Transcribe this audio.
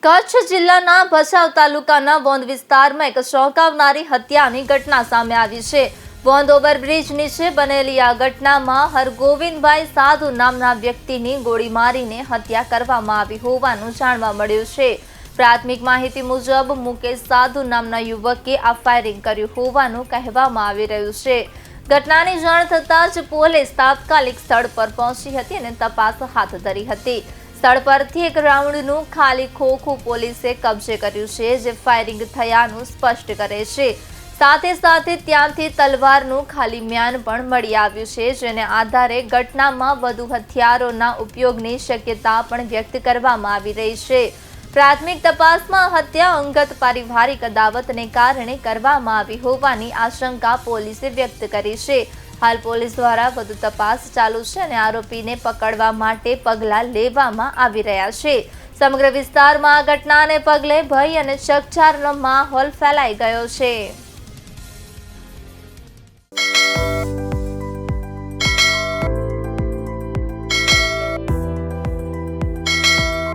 કચ્છ જિલ્લાના ભચાઉ તાલુકાના વોંધ વિસ્તારમાં એક ચોંકાવનારી હત્યાની ઘટના સામે આવી છે। વોંધ ઓવરબ્રિજ નીચે બનેલી આ ઘટનામાં હરગોવિંદભાઈ સાધુ નામના વ્યક્તિની ગોળી મારીને હત્યા કરવામાં આવી હોવાનું જાણવા મળ્યું છે। પ્રાથમિક માહિતી મુજબ મુકેશ સાધુ નામના યુવકે આ ફાયરિંગ કર્યું હોવાનું કહેવામાં આવી રહ્યું છે। ઘટનાની જાણ થતાં જ પોલીસ તાત્કાલિક સ્થળ પર પહોંચી હતી અને તપાસ હાથ ધરી હતી। સ્થળ પરથી એક રાઉન્ડનું ખાલી ખોખું પોલીસે કબજે કર્યું છે, જે ફાયરિંગ થયાનું સ્પષ્ટ કરે છે। સાથે સાથે ત્યાંથી તલવારનું ખાલી મ્યાન પણ મળી આવ્યું છે, જેને આધારે ઘટનામાં વધુ હથિયારોના ઉપયોગની શક્યતા પણ વ્યક્ત કરવામાં આવી રહી છે। પ્રાથમિક તપાસમાં હત્યા અંગત પારિવારિક અદાવતને કારણે કરવામાં આવી હોવાની આશંકા પોલીસે વ્યક્ત કરી છે। હાલ પોલીસ દ્વારા વધુ તપાસ ચાલુ છે અને આરોપીને પકડવા માટે પગલાં લેવામાં આવી રહ્યા છે। સમગ્ર વિસ્તારમાં આ ઘટનાને પગલે ભય અને ચકચારનો માહોલ ફેલાઈ ગયો છે।